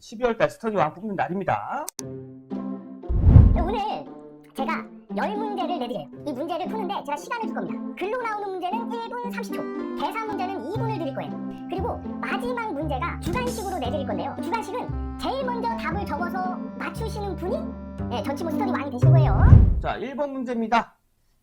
12월달 스터디왕 뽑는 날입니다. 오늘 제가 10문제를 내드려요. 이 문제를 푸는데 제가 시간을 줄 겁니다. 글로 나오는 문제는 1분 30초, 대사 문제는 2분을 드릴 거예요. 그리고 마지막 문제가 주관식으로 내드릴 건데요. 주관식은 제일 먼저 답을 적어서 맞추시는 분이 전치모 스터디왕이 되시는 거예요. 자, 1번 문제입니다.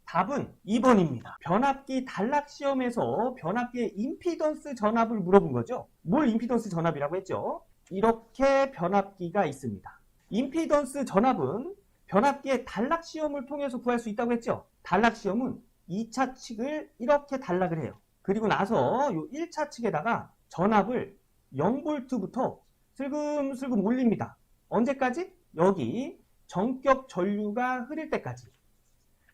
답은 2번입니다. 변압기 단락시험에서 변압기의 임피던스 전압을 물어본 거죠. 뭘 임피던스 전압이라고 했죠? 이렇게 변압기가 있습니다. 임피던스 전압은 변압기의 단락시험을 통해서 구할 수 있다고 했죠. 단락시험은 2차 측을 이렇게 단락을 해요. 그리고 나서 이 1차 측에다가 전압을 0V부터 슬금슬금 올립니다. 언제까지? 여기 전격 전류가 흐를 때까지.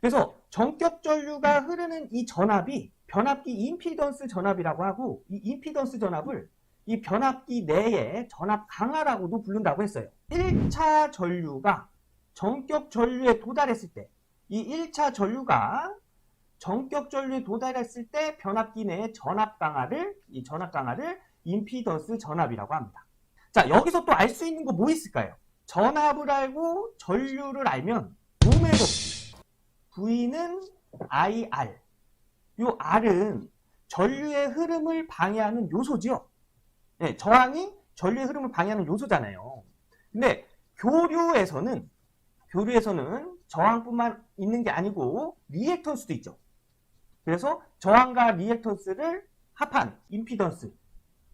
그래서 전격 전류가 흐르는 이 전압이 변압기 임피던스 전압이라고 하고, 이 임피던스 전압을 이 변압기 내의 전압 강하라고도 부른다고 했어요. 1차 전류가 전격 전류에 도달했을 때, 이 1차 전류가 전격 전류에 도달했을 때 변압기 내의 전압 강하를, 이 전압 강하를 임피던스 전압이라고 합니다. 자, 여기서 또 알 수 있는 거 뭐 있을까요? 전압을 알고 전류를 알면 오메 곱기 V는 IR. 요 R은 전류의 흐름을 방해하는 요소죠. 네, 저항이 전류의 흐름을 방해하는 요소잖아요. 근데 교류에서는 저항뿐만 있는 게 아니고 리액턴스도 있죠. 그래서 저항과 리액턴스를 합한 임피던스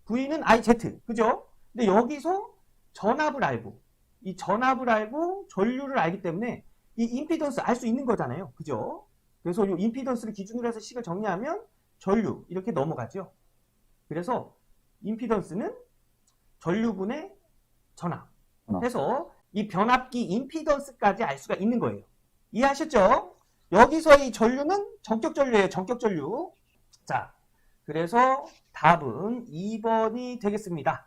V는 IZ. 그죠? 근데 여기서 전압을 알고, 이 전압을 알고 전류를 알기 때문에 이 임피던스 알 수 있는 거잖아요. 그죠? 그래서 이 임피던스를 기준으로 해서 식을 정리하면 전류 이렇게 넘어가죠. 그래서 임피던스는 전류분의 전압 해서 이 변압기 임피던스까지 알 수가 있는 거예요. 이해하셨죠? 여기서 이 전류는 전격 전류예요. 전격 전류. 자, 그래서 답은 2번이 되겠습니다.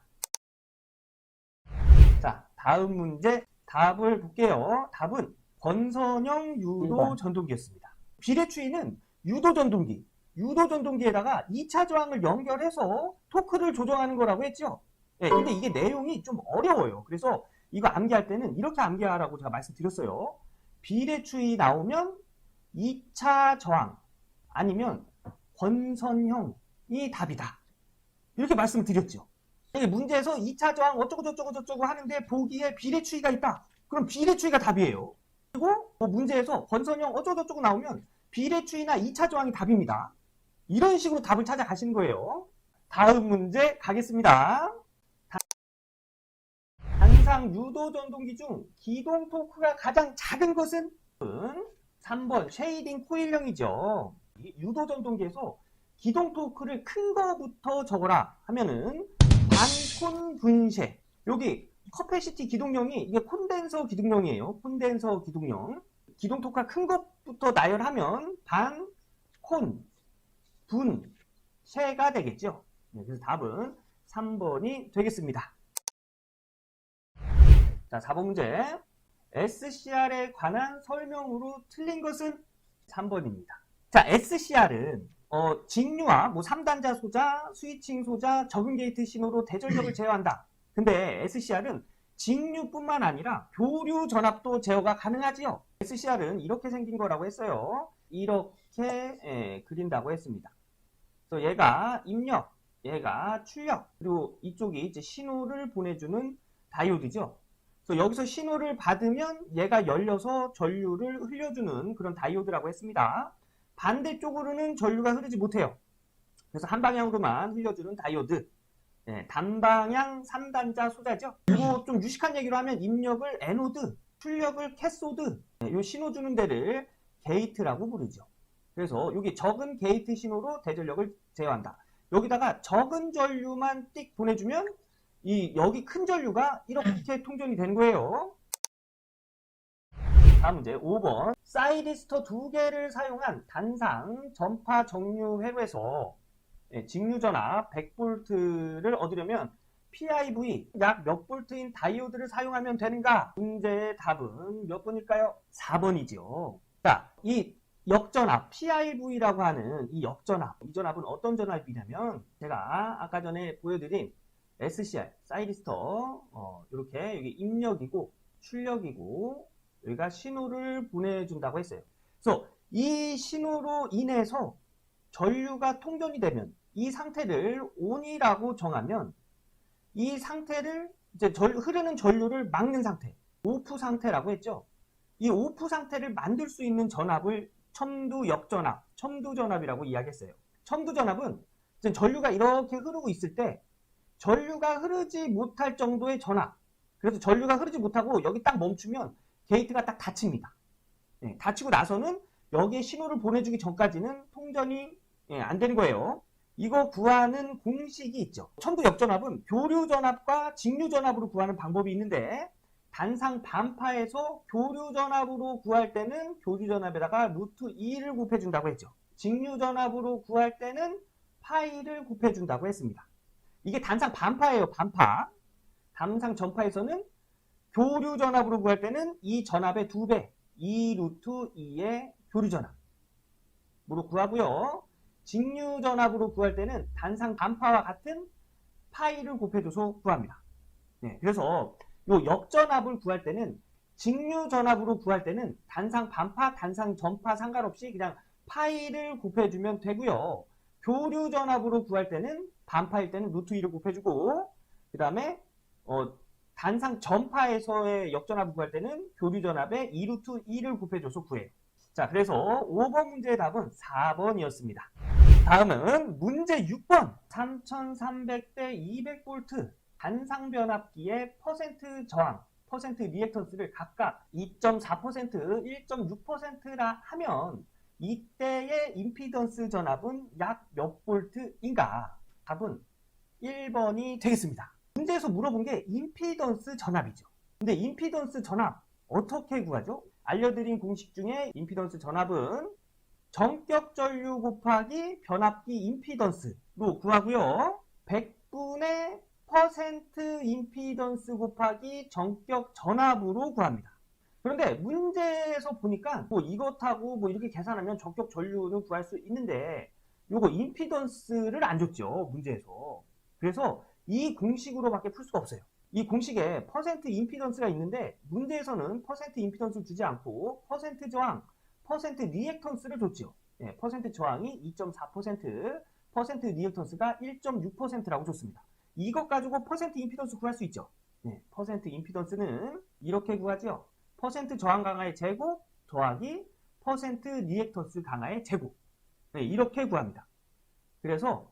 자, 다음 문제 답을 볼게요. 답은 권선형 유도 전동기였습니다. 비례추이는 유도 전동기에다가 2차 저항을 연결해서 토크를 조정하는 거라고 했죠. 네, 근데 이게 내용이 좀 어려워요. 그래서 이거 암기할 때는 이렇게 암기하라고 제가 말씀드렸어요. 비례추이 나오면 2차 저항 아니면 권선형이 답이다. 이렇게 말씀을 드렸죠. 문제에서 2차 저항 어쩌고 하는데 보기에 비례추이가 있다. 그럼 비례추이가 답이에요. 그리고 문제에서 권선형 어쩌고 나오면 비례추이나 2차 저항이 답입니다. 이런 식으로 답을 찾아가시는 거예요. 다음 문제 가겠습니다. 단상 유도 전동기 중 기동 토크가 가장 작은 것은 3번 쉐이딩 코일형이죠. 유도 전동기에서 기동 토크를 큰 거부터 적어라 하면은 반콘 분쇄. 여기 커패시티 기동령이 이게 콘덴서 기동령이에요. 콘덴서 기동령. 기동 토크가 큰 것부터 나열하면 반, 콘, 분, 쉐가 되겠죠. 네, 그래서 답은 3번이 되겠습니다. 자, 4번 문제. SCR에 관한 설명으로 틀린 것은 3번입니다. 자, SCR은 직류와 3단자 소자, 스위칭 소자, 적응 게이트 신호로 대전력을 제어한다. 근데 SCR은 직류뿐만 아니라 교류 전압도 제어가 가능하지요. SCR은 이렇게 생긴 거라고 했어요. 이렇게 그린다고 했습니다. 그래서 얘가 입력, 얘가 출력, 그리고 이쪽이 이제 신호를 보내주는 다이오드죠. 그래서 여기서 신호를 받으면 얘가 열려서 전류를 흘려주는 그런 다이오드라고 했습니다. 반대쪽으로는 전류가 흐르지 못해요. 그래서 한 방향으로만 흘려주는 다이오드. 네, 단방향 3단자 소자죠. 그리고 좀 유식한 얘기로 하면 입력을 애노드, 출력을 캐소드, 네, 이 신호 주는 데를 게이트라고 부르죠. 그래서 여기 적은 게이트 신호로 대전력을 제어한다. 여기다가 적은 전류만 띡 보내주면 여기 큰 전류가 이렇게 통전이 되는 거예요. 다음 문제 5번. 사이리스터 2개를 사용한 단상 전파 정류 회로에서 직류 전압 100V를 얻으려면 PIV 약 몇 볼트인 다이오드를 사용하면 되는가? 문제의 답은 몇 번일까요? 4번이죠. 자, 이 역전압 PIV라고 하는 이 역전압, 이 전압은 어떤 전압이냐면 제가 아까 전에 보여드린 SCR, 사이리스터, 이렇게 여기 입력이고 출력이고 여기가 신호를 보내준다고 했어요. 그래서 이 신호로 인해서 전류가 통전이 되면 이 상태를 ON이라고 정하면 이 상태를 이제 흐르는 전류를 막는 상태, 오프 상태라고 했죠. 이 오프 상태를 만들 수 있는 전압을 첨두 역전압, 첨두 전압이라고 이야기했어요. 첨두 전압은 이제 전류가 이렇게 흐르고 있을 때 전류가 흐르지 못할 정도의 전압. 그래서 전류가 흐르지 못하고 여기 딱 멈추면 게이트가 딱 닫힙니다. 예, 닫히고 나서는 여기에 신호를 보내주기 전까지는 통전이 안 되는 거예요. 이거 구하는 공식이 있죠. 첨두 역전압은 교류 전압과 직류 전압으로 구하는 방법이 있는데 단상 반파에서 교류 전압으로 구할 때는 교류 전압에다가 루트 2를 곱해준다고 했죠. 직류 전압으로 구할 때는 파이를 곱해준다고 했습니다. 이게 단상 반파예요. 반파. 단상 전파에서는 교류 전압으로 구할 때는 이 전압의 2배 2 루트 2의 교류 전압으로 구하고요. 직류 전압으로 구할 때는 단상 반파와 같은 파이를 곱해줘서 구합니다. 네, 그래서 요 역전압을 구할 때는 직류 전압으로 구할 때는 단상 반파, 단상 전파 상관없이 그냥 파이를 곱해주면 되고요. 교류 전압으로 구할 때는 반파일 때는 루트 2를 곱해주고 그 다음에 단상 전파에서의 역전압을 구할 때는 교류 전압에 2 루트 2를 곱해줘서 구해요. 자, 그래서 5번 문제의 답은 4번이었습니다. 다음은 문제 6번 3300대 200V 단상 변압기의 퍼센트 저항, 퍼센트 리액턴스를 각각 2.4%, 1.6%라 하면 이때의 임피던스 전압은 약 몇 볼트인가? 답은 1번이 되겠습니다. 문제에서 물어본 게 임피던스 전압이죠. 근데 임피던스 전압 어떻게 구하죠? 알려드린 공식 중에 임피던스 전압은 전격 전류 곱하기 변압기 임피던스로 구하고요. 100분의 퍼센트 임피던스 곱하기 전격 전압으로 구합니다. 그런데 문제에서 보니까 뭐 이것하고 뭐 이렇게 계산하면 전격 전류는 구할 수 있는데 요거 임피던스를 안 줬죠. 문제에서. 그래서 이 공식으로밖에 풀 수가 없어요. 이 공식에 퍼센트 임피던스가 있는데 문제에서는 퍼센트 임피던스를 주지 않고 퍼센트 저항, 퍼센트 리액턴스를 줬죠. 예, 퍼센트 저항이 2.4%, 퍼센트 리액턴스가 1.6%라고 줬습니다. 이것 가지고 퍼센트 임피던스 구할 수 있죠. 예, 퍼센트 임피던스는 이렇게 구하죠. 퍼센트 저항 강화의 제곱 더하기 퍼센트 리액턴스 강화의 제곱. 네, 이렇게 구합니다. 그래서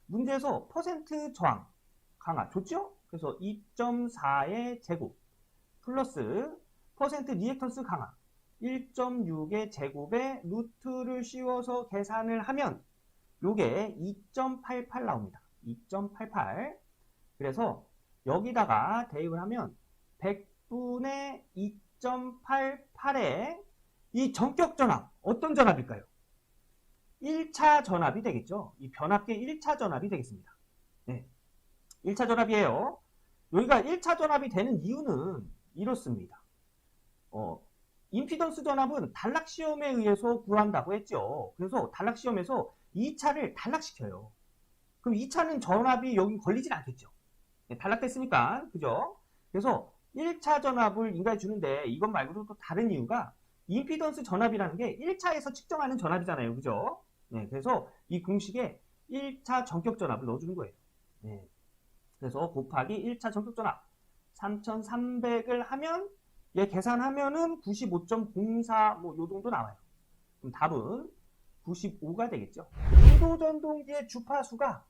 문제에서 퍼센트 저항 강화 줬죠? 그래서 2.4의 제곱 플러스 퍼센트 리액턴스 강화 1.6의 제곱에 루트를 씌워서 계산을 하면 요게 2.88 나옵니다. 2.88. 그래서 여기다가 대입을 하면 100분의 2.88에 이 전격 전압 어떤 전압일까요? 1차 전압이 되겠죠. 이 변압기 1차 전압이 되겠습니다. 네. 1차 전압이에요. 여기가 1차 전압이 되는 이유는 이렇습니다. 임피던스 전압은 단락시험에 의해서 구한다고 했죠. 그래서 단락시험에서 2차를 단락시켜요. 그럼 2차는 전압이 여기 걸리진 않겠죠. 네, 단락됐으니까. 그죠? 그래서 1차 전압을 인가해 주는데 이것 말고도 또 다른 이유가 임피던스 전압이라는 게 1차에서 측정하는 전압이잖아요. 그죠? 네, 그래서 이 공식에 1차 전격 전압을 넣어주는 거예요. 네. 그래서 곱하기 1차 전격 전압 3300을 하면 얘 계산하면은 95.04 뭐 요 정도 나와요. 그럼 답은 95가 되겠죠. 인도전동기의 주파수가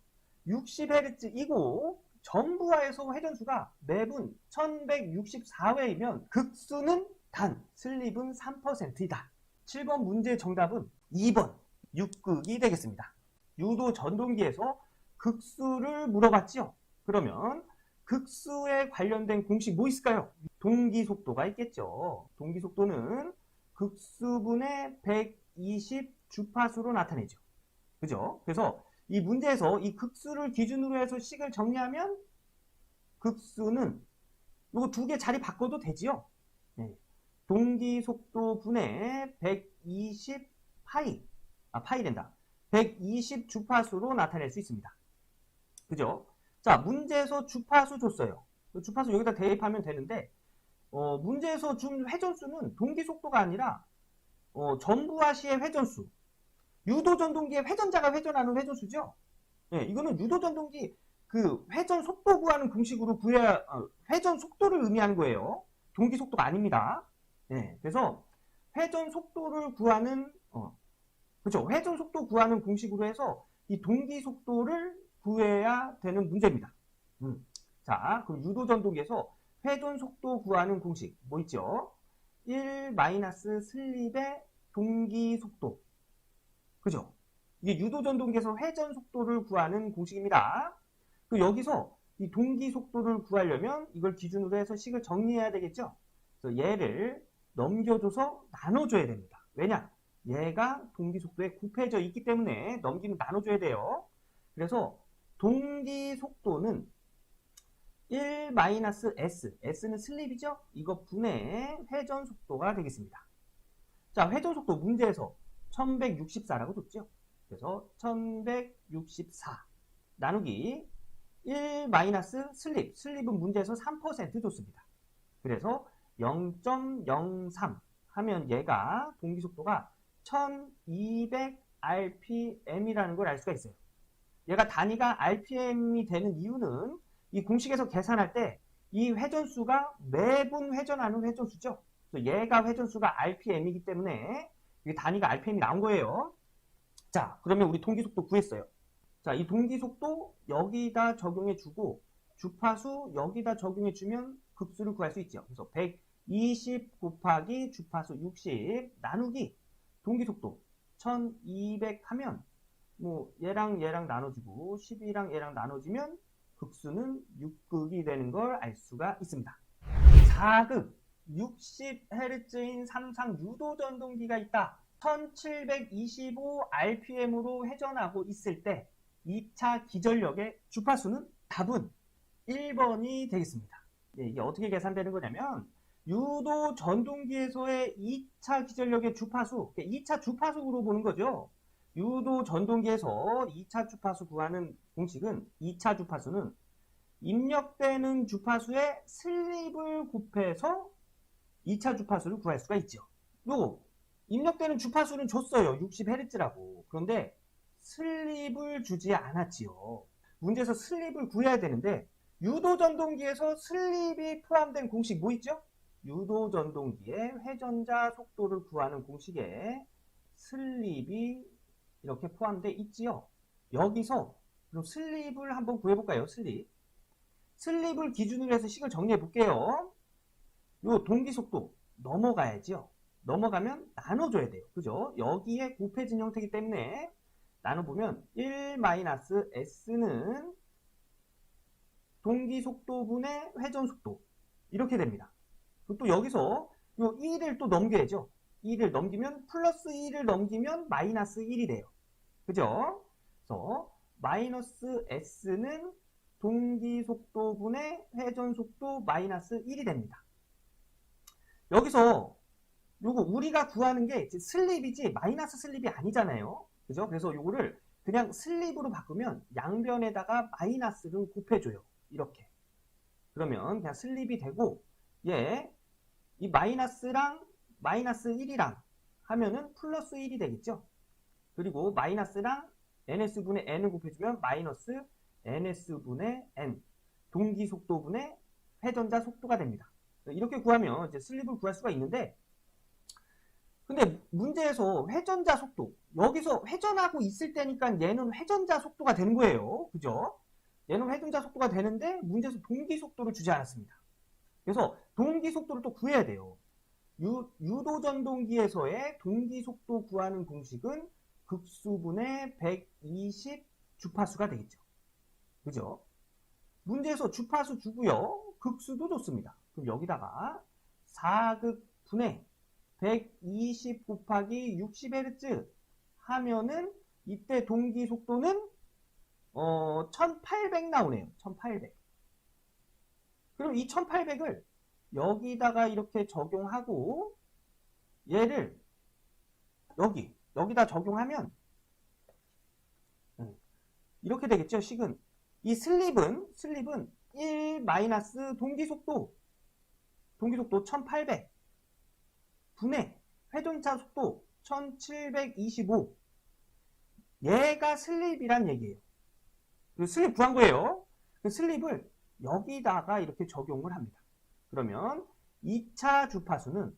60Hz이고 전부하에서 회전수가 매분 1164회이면 극수는 단, 슬립은 3%이다. 7번 문제의 정답은 2번 6극이 되겠습니다. 유도 전동기에서 극수를 물어봤지요. 그러면 극수에 관련된 공식 뭐 있을까요? 동기속도가 있겠죠. 동기속도는 극수분의 120 주파수로 나타내죠. 그죠? 그래서 이 문제에서 이 극수를 기준으로 해서 식을 정리하면 극수는 이거 두 개 자리 바꿔도 되지요. 네. 동기속도 분의 120 파이, 파이 된다. 120 주파수로 나타낼 수 있습니다. 그죠? 자, 문제에서 주파수 줬어요. 주파수 여기다 대입하면 되는데, 문제에서 준 회전수는 동기속도가 아니라, 전부하시의 회전수. 유도전동기의 회전자가 회전하는 회전수죠? 예, 이거는 유도전동기 그 회전 속도 구하는 공식으로 구해야, 회전 속도를 의미하는 거예요. 동기 속도가 아닙니다. 예, 그래서 회전 속도를 구하는, 그렇죠. 회전 속도 구하는 공식으로 해서 이 동기 속도를 구해야 되는 문제입니다. 자, 그럼 유도전동기에서 회전 속도 구하는 공식 뭐 있죠? 1 마이너스 슬립의 동기 속도. 그죠? 이게 유도전동기에서 회전 속도를 구하는 공식입니다. 그 여기서 이 동기 속도를 구하려면 이걸 기준으로 해서 식을 정리해야 되겠죠? 그래서 얘를 넘겨줘서 나눠줘야 됩니다. 왜냐? 얘가 동기 속도에 곱해져 있기 때문에 넘기면 나눠줘야 돼요. 그래서 동기 속도는 1-S, S는 슬립이죠? 이거 분의 회전 속도가 되겠습니다. 자, 회전 속도 문제에서 1164라고 줬죠? 그래서 1164 나누기 1- 슬립은 문제에서 3% 줬습니다. 그래서 0.03 하면 얘가 동기 속도가 1200rpm이라는 걸 알 수가 있어요. 얘가 단위가 rpm이 되는 이유는 이 공식에서 계산할 때 이 회전수가 매분 회전하는 회전수죠. 그래서 얘가 회전수가 rpm이기 때문에 이 단위가 rpm이 나온 거예요. 자, 그러면 우리 동기속도 구했어요. 자, 이 동기속도 여기다 적용해주고 주파수 여기다 적용해주면 극수를 구할 수 있죠. 그래서 120 곱하기 주파수 60 나누기 동기속도 1200 하면 뭐 얘랑 얘랑 나눠주고 12랑 얘랑 나눠지면 극수는 6극이 되는 걸 알 수가 있습니다. 4극 60Hz인 삼상 유도전동기가 있다. 1725rpm으로 회전하고 있을 때 2차 기전력의 주파수는 답은 1번이 되겠습니다. 이게 어떻게 계산되는 거냐면 유도전동기에서의 2차 기전력의 주파수, 2차 주파수로 보는 거죠. 유도전동기에서 2차 주파수 구하는 공식은 2차 주파수는 입력되는 주파수의 슬립을 곱해서 2차 주파수를 구할 수가 있죠. 요 입력되는 주파수는 줬어요. 60Hz라고. 그런데 슬립을 주지 않았지요. 문제에서 슬립을 구해야 되는데 유도전동기에서 슬립이 포함된 공식 뭐 있죠? 유도전동기의 회전자 속도를 구하는 공식에 슬립이 이렇게 포함되어 있지요. 여기서 그럼 슬립을 한번 구해볼까요? 슬립을 기준으로 해서 식을 정리해 볼게요. 요 동기속도 넘어가야죠. 넘어가면 나눠줘야 돼요. 그죠? 여기에 곱해진 형태이기 때문에 나눠보면 1-S는 동기속도분의 회전속도 이렇게 됩니다. 또 여기서 요 1을 또 넘겨야죠. 2를 넘기면 플러스 2를 넘기면 마이너스 1이 돼요. 그죠? 그래서 마이너스 S는 동기속도분의 회전속도 마이너스 1이 됩니다. 여기서 요거 우리가 구하는 게 슬립이지 마이너스 슬립이 아니잖아요. 그죠? 그래서 요거를 그냥 슬립으로 바꾸면 양변에다가 마이너스를 곱해줘요. 이렇게. 그러면 그냥 슬립이 되고 이 마이너스랑 마이너스 1이랑 하면은 플러스 1이 되겠죠. 그리고 마이너스랑 ns분의 n을 곱해주면 마이너스 ns분의 n 동기속도분의 회전자 속도가 됩니다. 이렇게 구하면 이제 슬립을 구할 수가 있는데 근데 문제에서 회전자 속도 여기서 회전하고 있을 때니까 얘는 회전자 속도가 되는 거예요. 그죠? 얘는 회전자 속도가 되는데 문제에서 동기 속도를 주지 않았습니다. 그래서 동기 속도를 또 구해야 돼요. 유도전동기에서의 동기 속도 구하는 공식은 극수분의 120 주파수가 되겠죠. 그죠? 문제에서 주파수 주고요. 극수도 줬습니다. 그럼 여기다가 4극분의 120 곱하기 60Hz 하면은 이때 동기 속도는 1800 나오네요. 1800. 그럼 이 1800을 여기다가 이렇게 적용하고 얘를 여기다 적용하면 이렇게 되겠죠. 식은 이 슬립은 1 마이너스 동기속도 1800 분의 회전차 속도 1725. 얘가 슬립이란 얘기예요. 그 슬립 구한 거예요. 그 슬립을 여기다가 이렇게 적용을 합니다. 그러면 2차 주파수는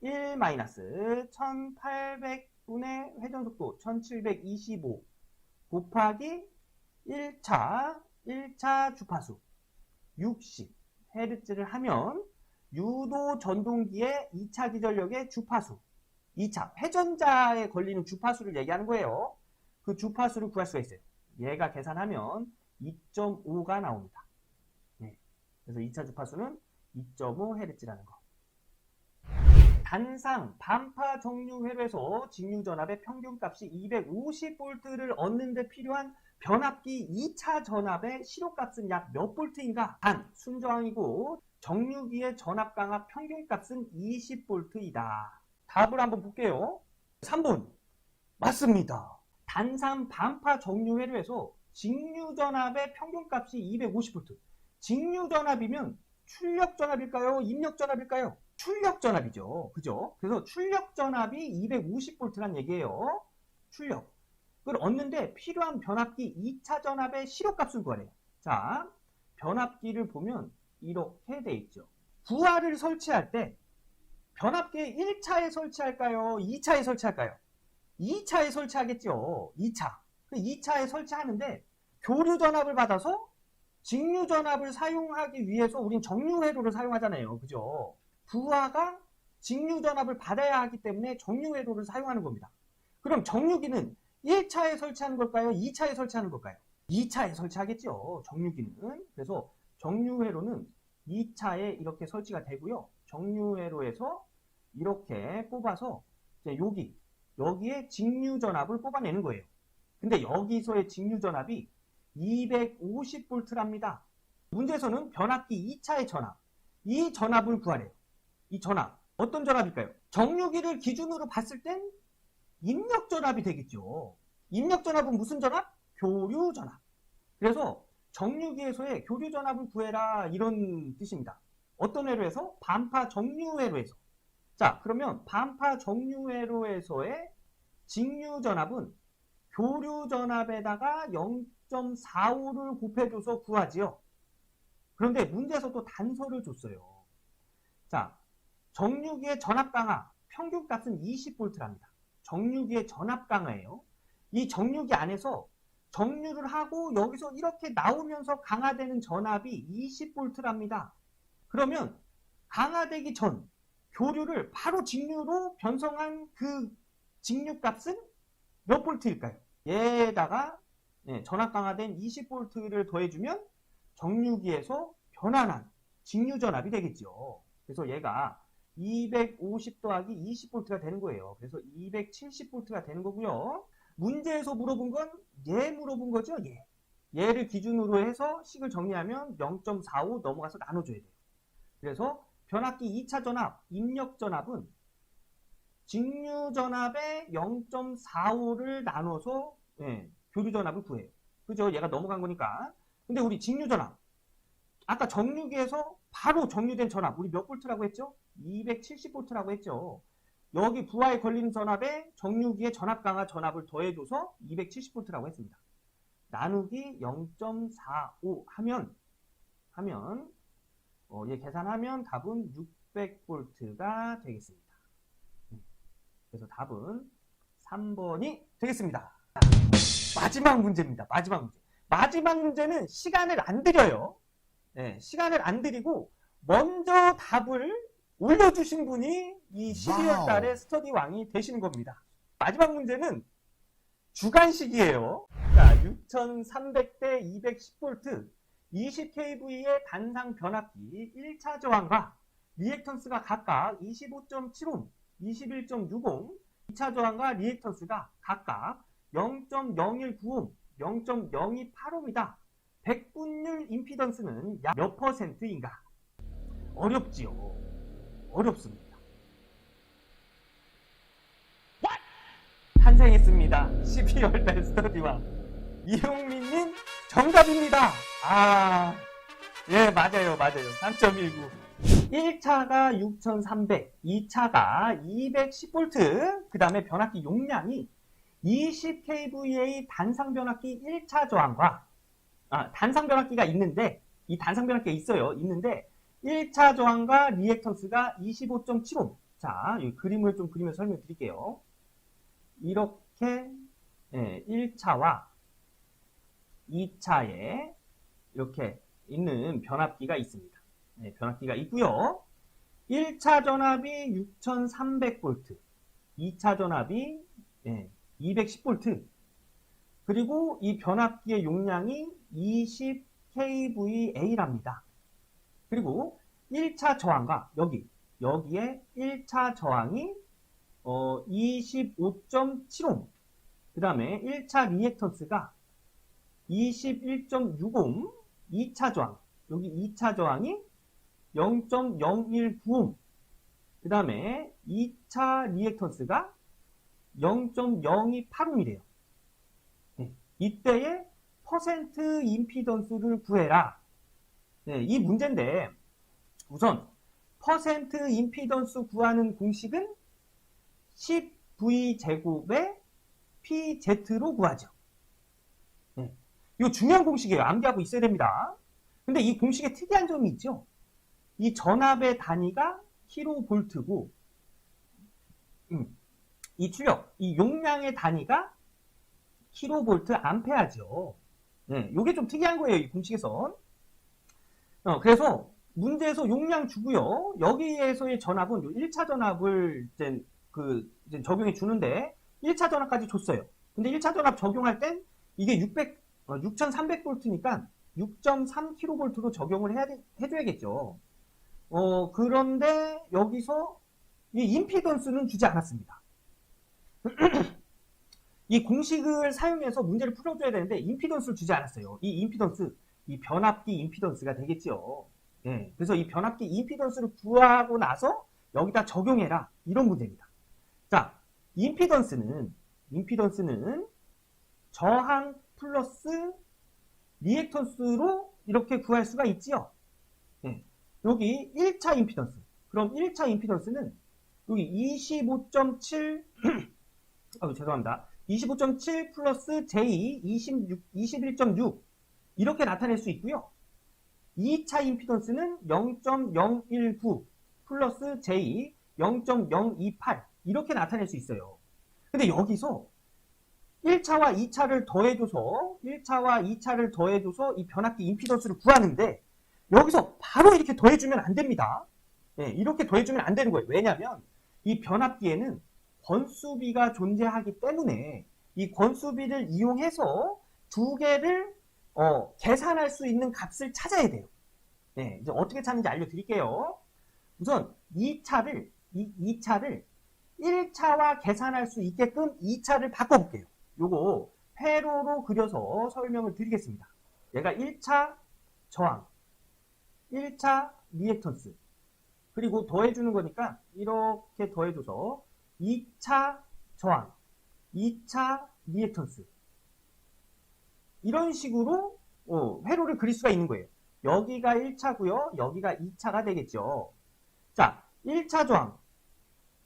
1 마이너스 1800분의 회전속도 1725 곱하기 1차 주파수 60Hz를 하면 유도 전동기의 2차 기전력의 주파수 2차 회전자에 걸리는 주파수를 얘기하는 거예요. 그 주파수를 구할 수가 있어요. 얘가 계산하면 2.5가 나옵니다. 네. 그래서 2차 주파수는 2.5Hz라는 거. 단상 반파 정류회로에서 직류전압의 평균값이 250V를 얻는데 필요한 변압기 2차 전압의 실효값은 약 몇 볼트인가? 단, 순저항이고 정류기의 전압 강압 평균값은 20V이다. 답을 한번 볼게요. 3번 맞습니다. 단상 반파 정류회로에서 직류전압의 평균값이 250V. 직류전압이면 출력전압일까요? 입력전압일까요? 출력전압이죠. 그죠? 그래서 출력전압이 250V란 얘기예요. 출력. 그걸 얻는데 필요한 변압기 2차 전압의 실효값을 구하래요. 자, 변압기를 보면 이렇게 돼 있죠. 부하를 설치할 때 변압기 1차에 설치할까요? 2차에 설치할까요? 2차에 설치하겠죠. 2차. 그 2차에 설치하는데 교류 전압을 받아서 직류 전압을 사용하기 위해서 우린 정류 회로를 사용하잖아요. 그죠? 부하가 직류 전압을 받아야 하기 때문에 정류 회로를 사용하는 겁니다. 그럼 정류기는 1차에 설치하는 걸까요? 2차에 설치하는 걸까요? 2차에 설치하겠죠. 정류기는. 그래서 정류 회로는 2차에 이렇게 설치가 되고요. 정류 회로에서 이렇게 뽑아서 이제 여기에 직류 전압을 뽑아내는 거예요. 근데 여기서의 직류 전압이 250V랍니다. 문제에서는 변압기 2차의 전압, 이 전압을 구하래요. 이 전압, 어떤 전압일까요? 정류기를 기준으로 봤을 땐 입력 전압이 되겠죠. 입력 전압은 무슨 전압? 교류 전압. 그래서 정류기에서의 교류 전압을 구해라 이런 뜻입니다. 어떤 회로에서? 반파 정류 회로에서. 자, 그러면 반파 정류 회로에서의 직류 전압은 교류 전압에다가 0.45를 곱해줘서 구하지요. 그런데 문제에서 또 단서를 줬어요. 자, 정류기의 전압 강하 평균값은 20V랍니다. 정류기의 전압 강하예요. 이 정류기 안에서 정류를 하고 여기서 이렇게 나오면서 강화되는 전압이 20V랍니다. 그러면 강화되기 전 교류를 바로 직류로 변성한 그 직류값은 몇 볼트일까요? 얘에다가 전압 강화된 20V를 더해주면 정류기에서 변환한 직류 전압이 되겠죠. 그래서 얘가 250 더하기 20V가 되는 거예요. 그래서 270V가 되는 거고요. 문제에서 물어본 건 얘 물어본 거죠. 얘를 기준으로 해서 식을 정리하면 0.45 넘어가서 나눠줘야 돼요. 그래서 변압기 2차 전압, 입력 전압은 직류 전압의 0.45를 나눠서 교류 전압을 구해요. 그죠? 얘가 넘어간 거니까. 근데 우리 직류 전압, 아까 정류기에서 바로 정류된 전압, 우리 몇 볼트라고 했죠? 270V라고 했죠. 여기 부하에 걸리는 전압에 정류기의 전압 강화 전압을 더해줘서 270V라고 했습니다. 나누기 0.45 하면 얘 계산하면 답은 600V가 되겠습니다. 그래서 답은 3번이 되겠습니다. 마지막 문제입니다. 마지막 문제는 시간을 안 들여요. 시간을 안 들이고 먼저 답을 올려주신 분이 이 12월 달에 스터디 왕이 되시는 겁니다. 마지막 문제는 주간식이에요. 자, 6300대 210V 20kV의 단상 변압기 1차 저항과 리액턴스가 각각 25.70, 21.60, 2차 저항과 리액턴스가 각각 0.0190, 0.0285입니다. 백분율 임피던스는 약 몇 %인가? 어렵지요. 어렵습니다. 탄생했습니다. 12월달 스터디왕. 이용민님 정답입니다. 예, 맞아요. 3.19. 1차가 6300, 2차가 210V, 그 다음에 변압기 용량이 20kVA 단상 변압기 1차 저항과, 단상 변압기가 있는데, 이 단상 변압기가 있는데, 1차 저항과 리액턴스가 25.75. 자, 이 그림을 좀 그리면서 설명 드릴게요. 이렇게, 1차와 2차에 이렇게 있는 변압기가 있습니다. 변압기가 있고요. 1차 전압이 6300V, 2차 전압이 210V, 그리고 이 변압기의 용량이 20kVA랍니다. 그리고 1차 저항과 여기에 1차 저항이 25.75, 그 다음에 1차 리액턴스가 21.60, 2차 저항, 여기 2차 저항이 0.019옴, 그 다음에 2차 리액턴스가 0.028옴이래요. 이때의 퍼센트 임피던스를 구해라. 이 문제인데, 우선 퍼센트 임피던스 구하는 공식은 10V제곱의 PZ로 구하죠. 이거 중요한 공식이에요. 암기하고 있어야 됩니다. 근데 이 공식에 특이한 점이 있죠. 이 전압의 단위가 킬로볼트고, 이 출력, 이 용량의 단위가 킬로볼트 암페어죠. 요게 좀 특이한 거예요, 이 공식에선. 그래서 문제에서 용량 주고요. 여기에서의 전압은 1차 전압을 이제 적용해 주는데 1차 전압까지 줬어요. 근데 1차 전압 적용할 땐 이게 6300V니까 6.3kV로 적용을 해줘야겠죠. 그런데 여기서 이 임피던스는 주지 않았습니다. 이 공식을 사용해서 문제를 풀어줘야 되는데 임피던스를 주지 않았어요. 이 임피던스, 이 변압기 임피던스가 되겠죠. 그래서 이 변압기 임피던스를 구하고 나서 여기다 적용해라, 이런 문제입니다. 자, 임피던스는 저항 플러스 리액턴스로 이렇게 구할 수가 있지요. 여기 1차 임피던스. 그럼 1차 임피던스는 여기 25.7 죄송합니다. 25.7 플러스 J 21.6 이렇게 나타낼 수 있고요. 2차 임피던스는 0.019 플러스 J 0.028 이렇게 나타낼 수 있어요. 근데 여기서 1차와 2차를 더해줘서 이 변압기 임피던스를 구하는데 여기서 바로 이렇게 더해주면 안 됩니다. 이렇게 더해주면 안 되는 거예요. 왜냐하면 이 변압기에는 권수비가 존재하기 때문에 이 권수비를 이용해서 두 개를 계산할 수 있는 값을 찾아야 돼요. 이제 어떻게 찾는지 알려드릴게요. 우선 2차를 1차와 계산할 수 있게끔 2차를 바꿔볼게요. 요거 회로로 그려서 설명을 드리겠습니다. 얘가 1차 저항, 1차 리액턴스, 그리고 더해주는 거니까 이렇게 더해줘서 2차 저항, 2차 리액턴스, 이런 식으로 회로를 그릴 수가 있는 거예요. 여기가 1차고요. 여기가 2차가 되겠죠. 자, 1차 저항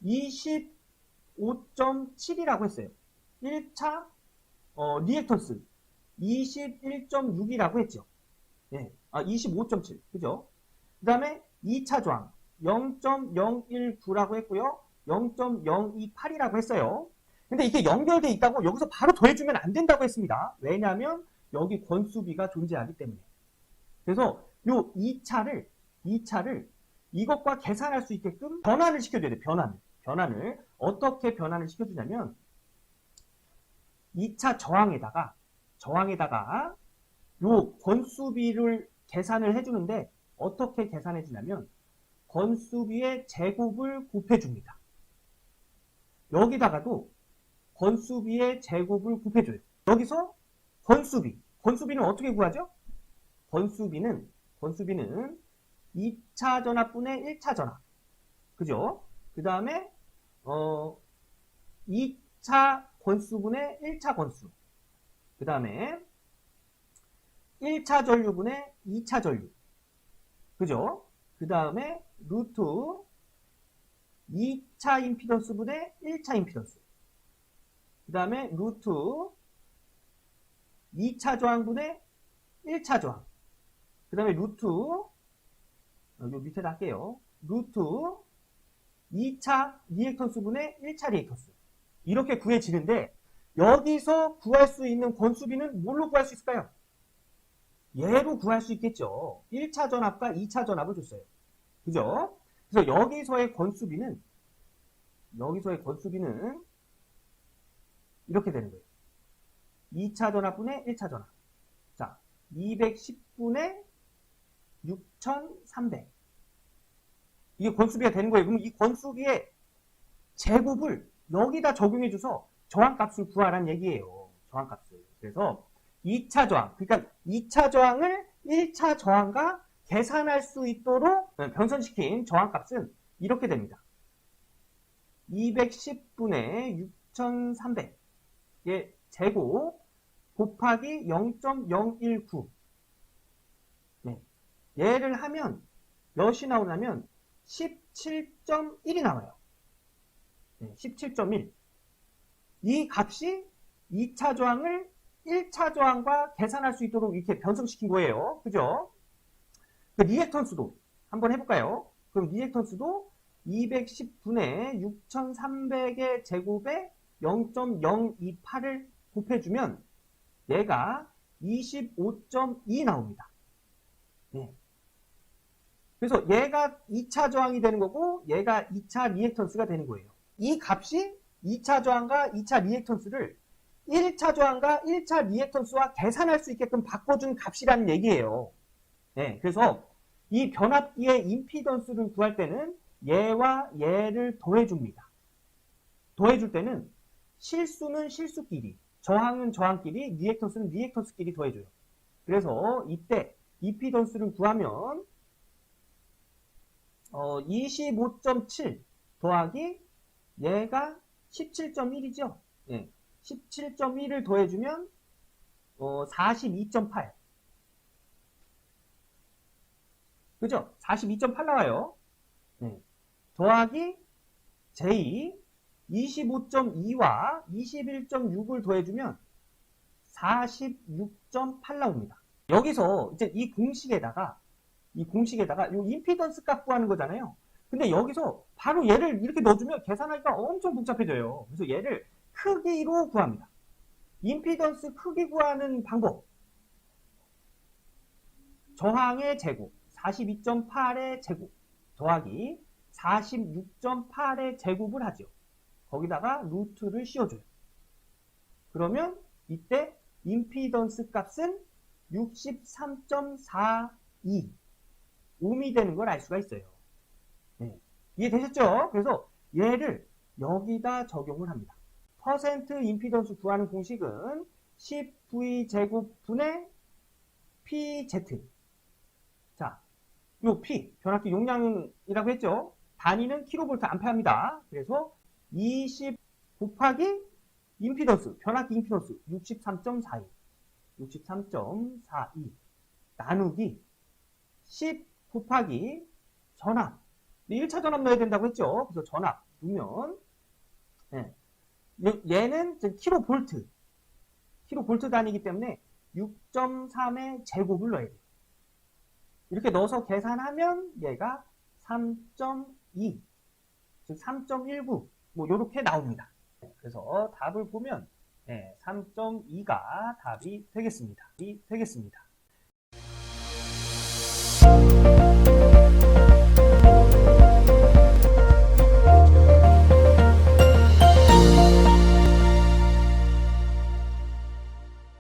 25.7이라고 했어요. 1차 리액턴스 21.6이라고 했죠. 25.7. 그죠? 그 다음에 2차 저항 0.019라고 했고요. 0.028이라고 했어요. 근데 이게 연결되어 있다고 여기서 바로 더해주면 안 된다고 했습니다. 왜냐하면 여기 권수비가 존재하기 때문에. 그래서 요 2차를 이것과 계산할 수 있게끔 변환을 시켜줘야 돼요. 변환을 어떻게 변환을 시켜주냐면 2차 저항에다가 요 권수비를 계산을 해주는데 어떻게 계산해 주냐면 권수비의 제곱을 곱해줍니다. 여기다가도 권수비의 제곱을 곱해줘요. 여기서 권수비는 어떻게 구하죠? 권수비는 2차 전압분의 1차 전압. 그죠? 그 다음에 2차 권수분의 1차 권수. 그 다음에 1차 전류분의 2차 전류. 그죠? 그 다음에 루트 2차 임피던스분의 1차 임피던스. 그 다음에 루트 2차 저항분의 1차 저항. 그 다음에 루트, 요 밑에다 할게요. 루트 2차 리액턴스분의 1차 리액턴스. 이렇게 구해지는데, 여기서 구할 수 있는 권수비는 뭘로 구할 수 있을까요? 얘로 구할 수 있겠죠. 1차 전압과 2차 전압을 줬어요. 그죠? 그래서 여기서의 권수비는 이렇게 되는 거예요. 2차 전압분의 1차 전압. 자, 210분의 6300. 이게 권수비가 되는 거예요. 그럼 이 권수비의 제곱을 여기다 적용해줘서 저항값을 구하라는 얘기예요. 저항값을. 그래서 2차 저항, 그러니까 2차 저항을 1차 저항과 계산할 수 있도록 변선시킨 저항값은 이렇게 됩니다. 210분의 6300의 제곱 곱하기 0.019. 네. 얘를 하면 몇이 나오냐면 17.1이 나와요. 네, 17.1. 이 값이 2차 저항을 1차 저항과 계산할 수 있도록 이렇게 변성시킨 거예요. 그죠? 그 리액턴스도 한번 해볼까요? 그럼 리액턴스도 210분의 6300의 제곱에 0.028을 곱해주면 얘가 25.2 나옵니다. 네. 그래서 얘가 2차 저항이 되는 거고 얘가 2차 리액턴스가 되는 거예요. 이 값이 2차 저항과 2차 리액턴스를 1차 저항과 1차 리액턴스와 계산할 수 있게끔 바꿔준 값이라는 얘기예요. 네, 그래서 이 변압기의 임피던스를 구할 때는 얘와 얘를 더해줍니다. 더해줄 때는 실수는 실수끼리, 저항은 저항끼리, 리액턴스는 리액턴스끼리 더해줘요. 그래서 이때 임피던스를 구하면 25.7 더하기 얘가 17.1이죠. 네. 17.1을 더해주면 42.8. 그죠? 42.8 나와요. 네. 더하기 J 25.2와 21.6을 더해주면 46.8 나옵니다. 여기서 이제 이 공식에다가 이 임피던스 값 구하는 거잖아요. 근데 여기서 바로 얘를 이렇게 넣어주면 계산하기가 엄청 복잡해져요. 그래서 얘를 크기로 구합니다. 임피던스 크기 구하는 방법. 저항의 제곱, 42.8의 제곱 더하기 46.8의 제곱을 하죠. 거기다가 루트를 씌워줘요. 그러면 이때 임피던스 값은 63.42 ohm이 되는 걸 알 수가 있어요. 네. 이해되셨죠? 그래서 얘를 여기다 적용을 합니다. 퍼센트 임피던스 구하는 공식은 10V 제곱분의 PZ. 자, 요 P, 변압기 용량이라고 했죠? 단위는 킬로볼트 암페어입니다. 그래서 20 곱하기 임피던스, 변압기 임피던스 63.42 나누기 10 곱하기 전압. 1차 전압 넣어야 된다고 했죠? 그래서 전압 넣으면 네. 얘는 킬로볼트 단위이기 때문에 6.3의 제곱을 넣어야 돼요. 이렇게 넣어서 계산하면 얘가 3.2, 즉 3.19 뭐 이렇게 나옵니다. 그래서 답을 보면 3.2가 답이 되겠습니다.